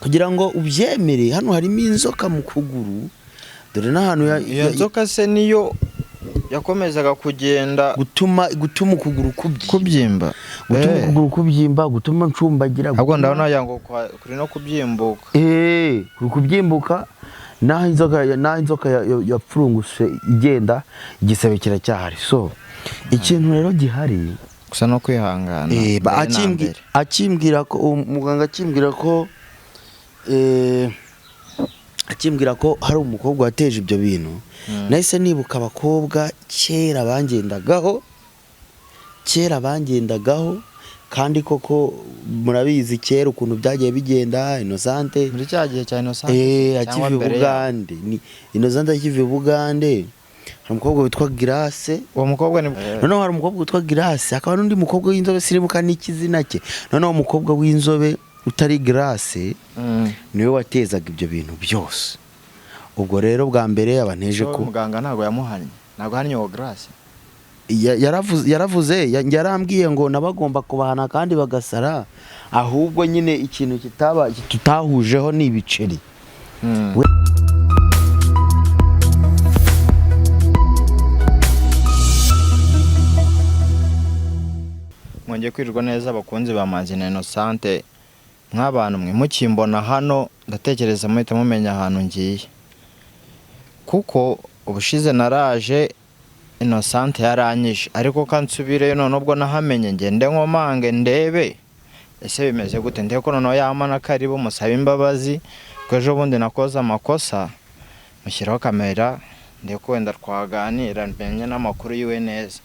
kugira ngo ubyemere hano harimo inzoka mu kuguru dore n'ahantu iyo nzoka se niyo yakomezaga kugenda gutuma ukuguru kubyimba gutuma ukuguru kubyimba gutuma ncumbagira ahubwo ndabona yango kuri no kubyimbuka kuri kubyimbuka naho inzoka yapfurunguse igenda igisebe kiracyahari so ikintu rero gihari gusa no kwihangana akimbwira ko umuganga akimbwira ko hari umukobwa wateje ibyo bintu nahise nibuka abakobwa kera bangendagaho kandi koko murabizi kera ukuntu byagiye bigenda Innocente muri cya gihe cya Innocente akiva Bugande Innocente akiva Bugande hari umukobwa witwa Grace uwo mukobwa ni noneho hari umukobwa witwa Grace akaba n'undi mukobwa w'inzobe siribuka n'ikizina cye noneho umukobwa w'inzobe utari Grace niwe watezaga ibyo bintu byose ubwo rero bwa mbere abanteje ko muganga ntago yamuhanye ntago hanye uwo Grace yaravuze yarambwiye ngo nabagomba kubahana kandi bagasara ahubwo nyine ikintu tutahujeho ni ibiceri mwongeye kwirirwa neza abakunzi ba Manzi na Innocente nk'abantu mwe mukimbona hano ndatekereza muhita mumenya ahantu ngiye kuko ubushize naraje Innocente yaranyishe ariko kansubireyo none ubwo nahamenye ngende nkomange ndebe ese bimeze gute ndeko noneho yamana karibu musaba imbabazi ko ejo bundi nakoze amakosa mushyiraho kamera ndeko wenda twaganira mbenye n'amakuru yiwe neza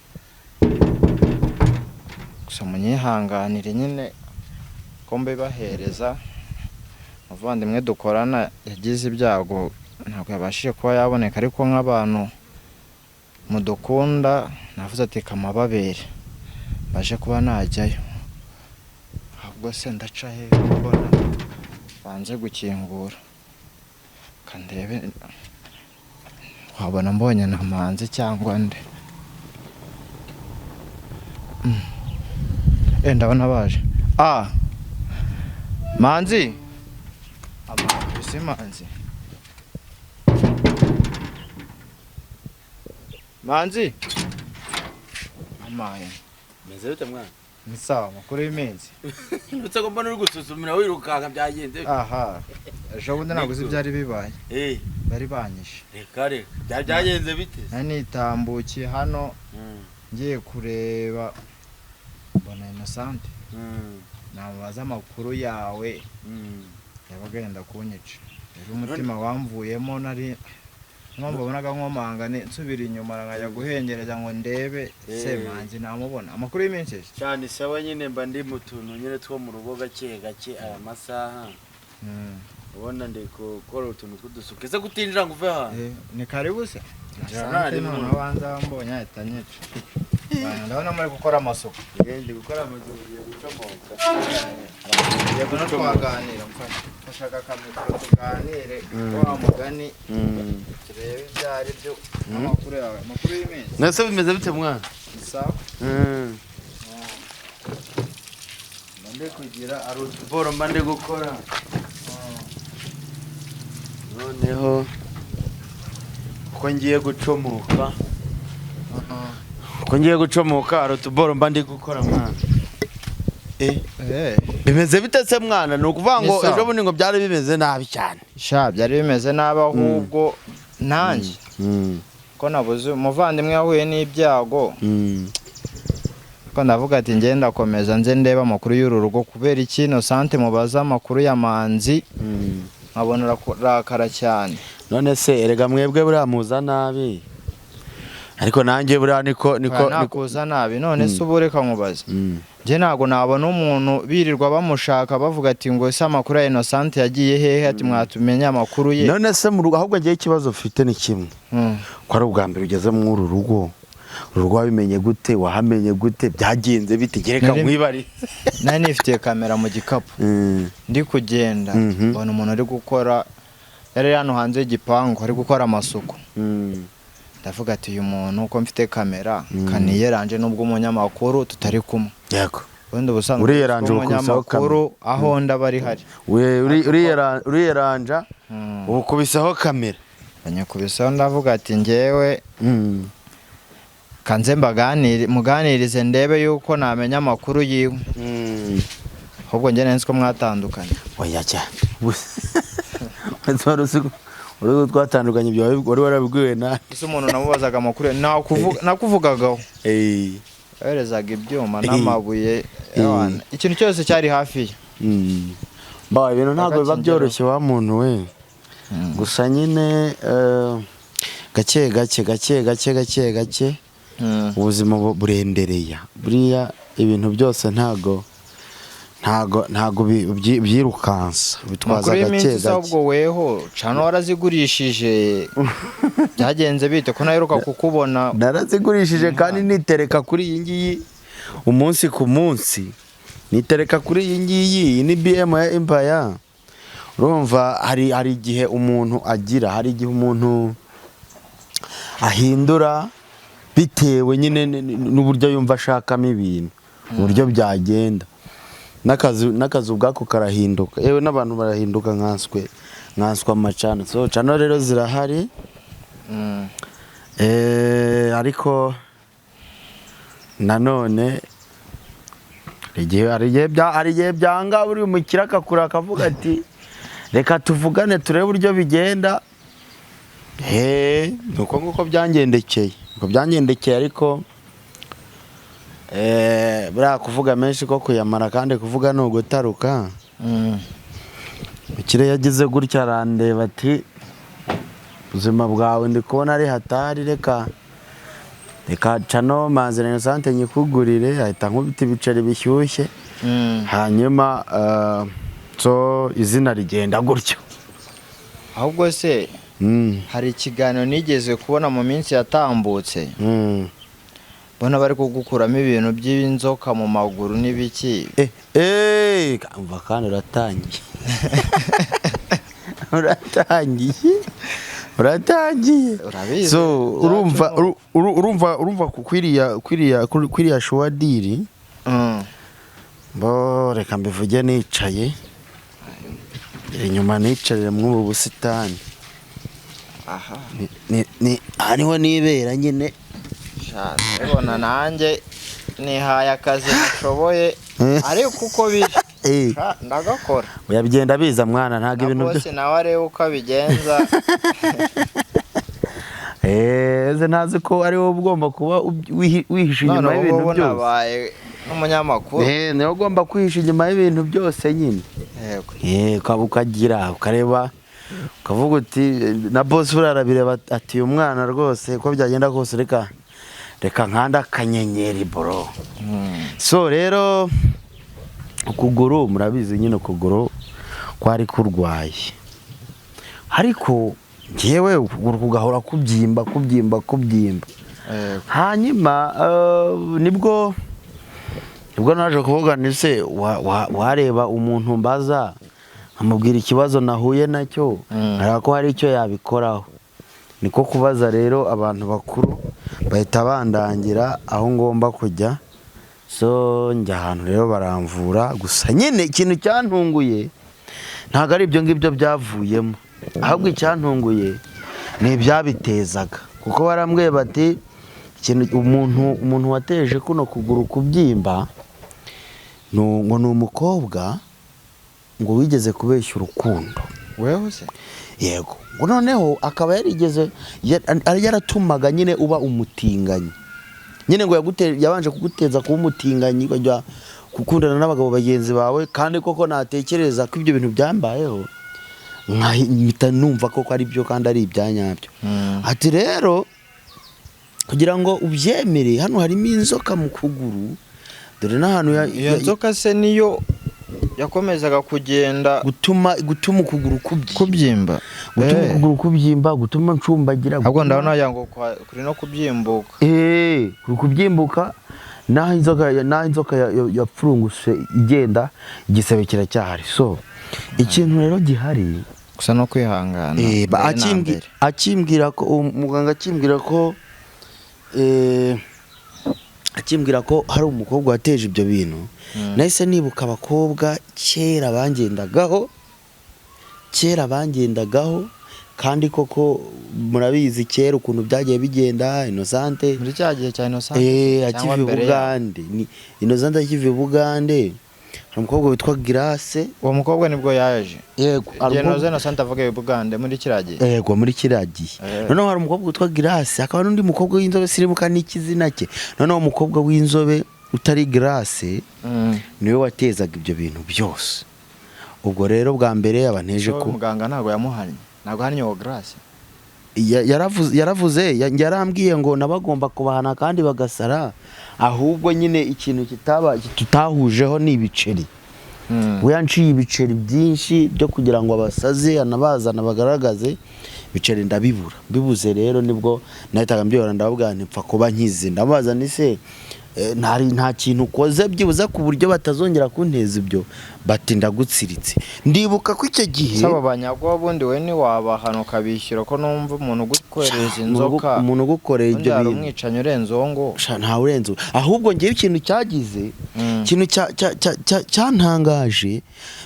gusa munyihanganire nyine ko mbibahereza muvandimwe dukorana yagize ibyago ntabwo yabashije kuba yaboneka ariko nk'abantu mudukunda navuze ati kamababere baje kuba najyayo ahubwo se ndaca he mbona banze gukingura kandebe wabona mbonye na Manzi cyangwa nde ndabona baje Manzi Amanzi Manzi Manzi amaye meze bite mwana ni sawa makuru y'iminsi ndetse ko mbona uri gusuzumira wirukanka byagenze ejo bundi naguze byari bibaye bari banyishe reka byagenze bite nitambukiye hano ngiye kureba mbona Innocente namubaza amakuru yawe yabaga yenda kunyica rero umutima wamvuyemo nari mbonaga nkomanga nsubira inyuma nkajya guhengereza ngo ndebe se Manzi namubona amakuru y'iminsi cyane sawa nyine mba ndi mu tuntu nyine two mu rugo gake aya masaha ubona ndi gukora utuntu tw'udusuke ese kutinjira ngo uve hano ni karibu se none abanza mbonye ahita anyica ndabona muri gukora amasuku ndi gukora amasuku yo gucomoka yego no twaganira mfashaka kamera tuganire wa mugani turebe ibyari byo amakuru yawe amakuru y'iminsi nase bimeze bite mwana sawa mande kugira arutuboro mande gukora noneho ko ngiye gucomoka arutuboro mande gukora mwana bimeze bite se mwana nukuvuga ngo ejo bundi ngo byari bimeze nabi cyane byari bimeze nabi ahubwo nanjye ko nabuze umuvandimwe yahuye n'ibyago ko ndavuga ati ngenda komeza nze ndeba amakuru y'uru rugo kubera iki Innocente mubaza amakuru ya Manzi nkabona rakara cyane none se erega mwebwe buramuza nabi ariko nanjye buriya niko nakuza nabi none se ubureka nkubaza nje ntago nabona umuntu birirwa bamushaka bavuga ati ngo se amakuru ya Innocente yagiye hehe ati mwatumenya amakuru ye none se mu rugo ahubwo ngiye ikibazo ufite ni kimwe ko ari ubwa mbere ugeze mu uru rugo wabimenye gute wahamenye gute byagenze bite gereka mwibari nari nifitiye kamera mu gikapu ndi kugenda mbona umuntu ari gukora yari hano hanze y'igipangu ari gukora amasuku ndavuga ati uyu muntu uko mfite kamera kaniyeranje nubwo umunyamakuru tutari kumwe yego ubundi ubusanzwe Uriyeranje umunyamakuru aho ndaba ari hari uriyeranja ubukubisaho kamera banyakubisaho ndavuga ati njyewe kanze muganirize ndebe yuko namenya amakuru yiwe ahubwo njye nzi ko mwatandukanye oya cyane uri twatandukanye ibyo wari warabibwiwe na ese umuntu namubazaga amakuru nakuvugagaho yoherezaga ibyuma n'amabuye ikintu cyose cyari hafi ye ibintu ntabwo biba byoroshye wa muntu we gusa nyine gake gake ubuzima burendereya buriya ibintu byose ntago byirukansa bitwaza gake gake ahubwo weho cano warazigurishije byagenze bite ko naheruka kukubona narazigurishije kandi nitereka kuri iyi ngiyi umunsi ku munsi nitereka kuri iyi ngiyi ni BM ya Empire urumva hari igihe umuntu agira hari igihe umuntu ahindura bitewe nyine n'uburyo yumva ashakamo ibintu uburyo byagenda n'akazi ubwako karahinduka yewe n'abantu barahinduka nkanswa amacana so cano rero zirahari ariko nanone hari igihe byanga buri umukire akakura akavuga ati reka tuvugane turebe uburyo bigenda ni uko nguko byangendekeye ariko buriya kuvuga menshi ko kuyamara kandi kuvuga ni ugutaruka umukire yagize gutya arandeba ati ubuzima bwawe ndi kubona ari hatari reka cano Manzi Innocent nyikugurire ahita nkubita ibiceri bishyushye hanyuma so izina rigenda gutyo ahubwo se hari ikiganiro nigeze kubona mu minsi yatambutse bona bari kugukuramo ibintu by'inzoka mu maguru n'ibiki umva kandi uratangiye so urumva kwiriya shuwadiri reka mbivuge nicaye inyuma nicarire muri ubu busitani niho nibera nyine ubona nanjye nihaye akazi nashoboye ariko uko biri ndagakora uyabigenda biza mwana ntabwo ibintu byose nawe arebe uko abigenza ntazi ko ari wowe ugomba kuba wihisha inyuma y'ibintu byose nabaye n'umunyamakuru niwe ugomba kwihisha inyuma y'ibintu byose nyine ukagira ukareba ukavuga uti na boss urarabireba ati uyu mwana rwose ko byagenda kose reka nkanda akanyenyeri bro so rero ukuguru murabizi nyine ukuguru kwari kurwaye ariko njyewe ukuguru kugahora kubyimba hanyuma nibwo naje kuvuga nise wareba umuntu mbaza amubwira ikibazo nahuye nacyo ariko ko hari icyo yabikoraho niko kubaza rero abantu bakuru bahita bandangira aho ngomba kujya so njya ahantu rero baramvura gusa nyine ikintu cyantunguye ntabwo ari ibyo ngibyo byavuyemo ahubwo icyantunguye ni ibyabitezaga kuko barambwiye bati umuntu wateje kuno kuguru kubyimba ngo ni umukobwa ngo wigeze kubeshya urukundo wewe se yego ngo noneho akaba yaratumaga nyine uba umutinganyi nyine ngo yabanje kuguteza kuba umutinganyi ukajya gukundana n'abagabo bagenzi bawe kandi koko natekereza ko ibyo bintu byambayeho nkahita numva koko ari byo kandi ari ibyanyabyo ati rero kugira ngo ubyemere hano harimo inzoka mu kuguru dore n'ahantu iyo nzoka se niyo yakomezaga kugenda gutuma ukuguru kubyimba gutuma ukuguru kubyimba gutuma ncumbagira ahubwo ndabona yango kuri no kubyimbuka kuri kubyimbuka naho inzoka yapfurunguse igenda igisebe kiracyahari so ikintu rero gihari gusa no kwihangana akimbwira ko umuganga akimbwira ko akimbwira ko hari umukobwa wateje ibyo bintu nahise nibuka abakobwa kera bangendagaho kandi koko murabizi kera ukuntu byagiye bigenda. Innocente muri cya gihe cya Innocente akiva i Bugande, Innocente akiva i Bugande hari umukobwa witwa Grace. uwo mukobwa nibwo yaje Yego, Innocente avuga i Bugande muri kiriya gihe. Yego, muri kiriya gihe. Noneho hari umukobwa witwa Grace, hakaba n'undi mukobwa w'inzobe siribuka n'ikizina cye. Noneho umukobwa w'inzobe utari Grace niwe watezaga ibyo bintu byose. Ubwo rero bwa mbere abanteje ko muganga ntago yamuhanye, ntago hanye uwo Grace. yaravuze yarambwiye ngo nabagomba kubahana kandi bagasara, ahubwo nyine ikintu tutahujeho ni ibiceri. we yanciye ibiceri byinshi byo kugira ngo abasaze anabazana bagaragaze, ibiceri ndabibura. Bibuze rero nibwo nahitaga mbyora ndavuga ntipfa kuba nkize, ndabaza ni se nta kintu ukoze byibuza ku buryo batazongera kunteza ibyo, bati ndagutsiritse. Ndibuka ko icyo gihe saba banyagwa bundi we ni wabahana ukabishyura ko numva umuntu gukoreza inzoka, umuntu gukoreye ibyo bintu umwicanyi urenze uwo ngo nta urenze. Ahubwo ngiye ikintu cyagize ikintu cyantangaje,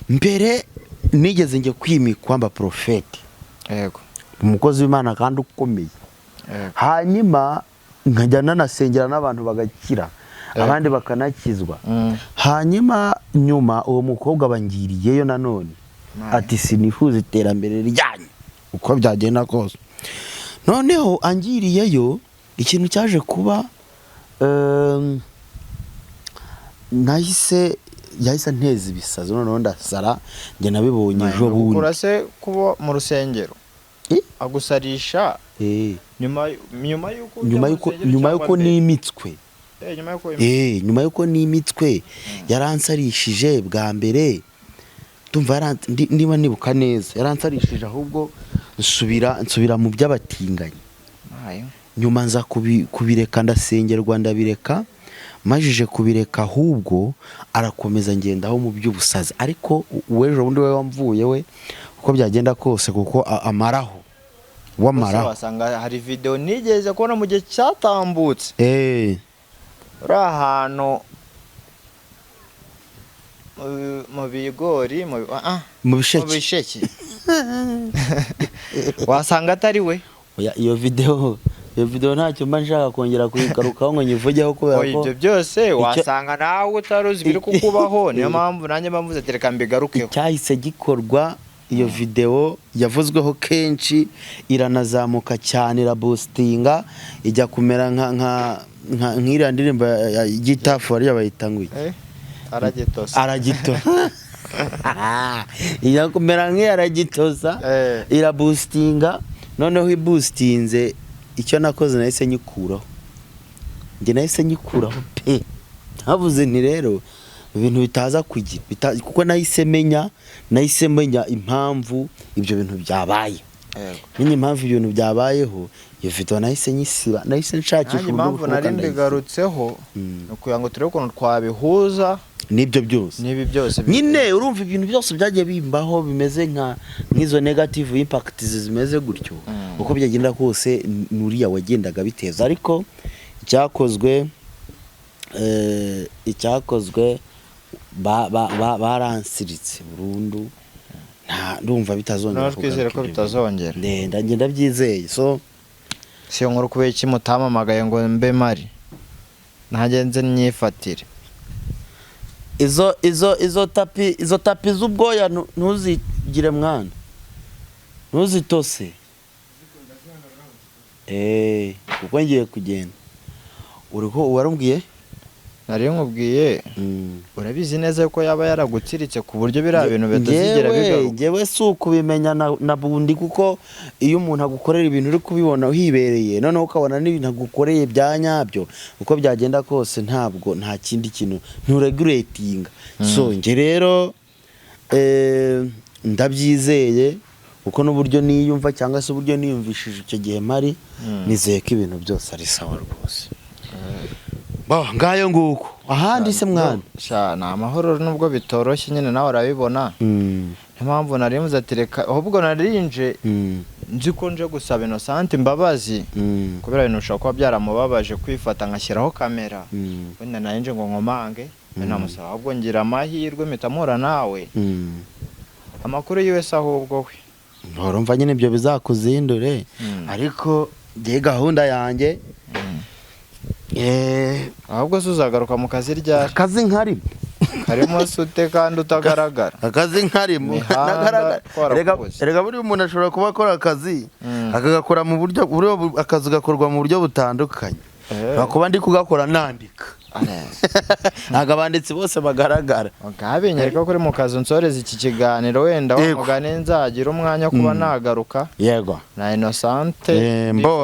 mbere nigeze ngiye kwimikwa mba profete, yego, umukozi w'Imana kandi ukomeye, hanyuma nkajya nanasengera n'abantu bagakira, abandi bakanakizwa. Hanyuma nyuma uwo mukobwa bangiriyeyo nanone ati sinifuza iterambere ryanyu uko byagenda kose. Noneho angiriyeyo ikintu cyaje kuba yahise nteza ibisazi, noneho ndasara. Njye nabibonye ejo bundi. Urase kuba mu rusengero agusarisha nyuma yuko nimitswe, nyuma yuko nimitswe yaransarishije bwa mbere. Tumva niba nibuka neza yaransarishije, ahubwo nsubira mu by'abatinganyi. Nyuma nza kubireka, ndasengerwa ndabireka. Majije kubireka ahubwo arakomeza ngendaho mu by'ubusazi. Ariko wejo bundi we wamvuye we uko byagenda kose, kuko amaraho wasanga hari video nigeze kubona mu gihe cyatambutse uri ahantu mu bigori mu bisheke wasanga atari we. Iyo video ntacyo mba nshaka kongera kuyigarukaho ngo nyivugeho, kubera ko ibyo byose wasanga nawe utaruzi biri kukubaho. Niyo mpamvu nanjye mbavuze ati reka mbigarukeho. Cyahise gikorwa, iyo video yavuzweho kenshi, iranazamuka cyane, iraboostinga, ijya kumera nk'iriya ndirimbo y'igitafu ariyo bayita ngo aragitosa ijya kumera nk'iyaragitosa, iraboostinga. Noneho iboostinze, icyo nakoze nahise nyikuraho pe. Havuze nti rero ibintu bitaza kugira, kuko nahise menya impamvu ibyo bintu byabaye. Nyine impamvu ibyo bintu byabayeho, iyo video nahise nyisiba, nahise nshakisha impamvu nari mbigarutseho kugira ngo turebe ukuntu twabihuza n'ibyo byose. Nyine urumva ibintu byose byagiye bimbaho bimeze nk'izo negative impact zimeze gutyo, uko byagenda kose nuriya wagendaga biteza. Ariko icyakozwe baransiritse burundu, ndumva bitazongera. Twizere ko bitazongera, ndagenda byizeye. si nkuru kubera iki mutamamagaye ngo mbe mari ntagenze nyifatire. Izo tapi z'ubwoya ntuzigire mwana, ntuzitose. Kuko ngiye kugenda. Uriho warambwiye? Nari nkubwiye urabizi neza ko yaba yaragutsiritse ku buryo biriya bintu bitazigera bigaruka. Ngewe si ukubimenya na bundi, kuko iyo umuntu agukorera ibintu uri kubibona uhibereye, noneho ukabona n'ibintu agukoreye bya nyabyo, uko byagenda kose ntabwo nta kindi kintu nturegulatinga. So nge rero ndabyizeye, uko n'uburyo niyumva cyangwa se uburyo niyumvishije icyo gihe mari, nizeye ko ibintu byose ari sawa rwose. Ngayo nguko ahandi se mwana ni amahoro, nubwo bitoroshye nyine nawe urabibona. Niyo mpamvu nari mvuze ati reka, ahubwo narinje nzi ko nje gusaba Innocent imbabazi kubera ibintu ushobora kuba byaramubabaje kwifata ngashyiraho kamera wenda narinje ngo nkomange namusaba ahubwo ngira amahirwe mitamura nawe amakuru yiwe se ahubwo we urumva nyine ibyo bizakuzindure ariko ngiye gahunda yanjye ahubwo se uzagaruka mu kazi ryari akazi nkarimo karimo sute kandi utagaragara akazi nkarimo erega buri umuntu ashobora kuba akora akazi akagakora mu buryo akazi gakorwa mu buryo butandukanye kuba ndi kugakora nandika ntabwo abanditsi bose bagaragara binyereka ko uri mu kazi unsoreza iki kiganiro wenda wamugane nzagira umwanya kuba nagaruka yego na Innocent mbo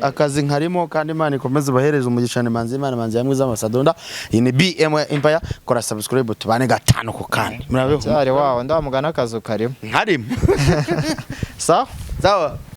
akazi nkarimo kandi Imana ikomeze bahereza umugisha Manzi Imana Manzi yamwe z'amasadonda iyi ni BM Empire kora subscribe tubane gatanu ku kandi murabeho cyari wawo ndamugana akazi karimo nkarimo sawa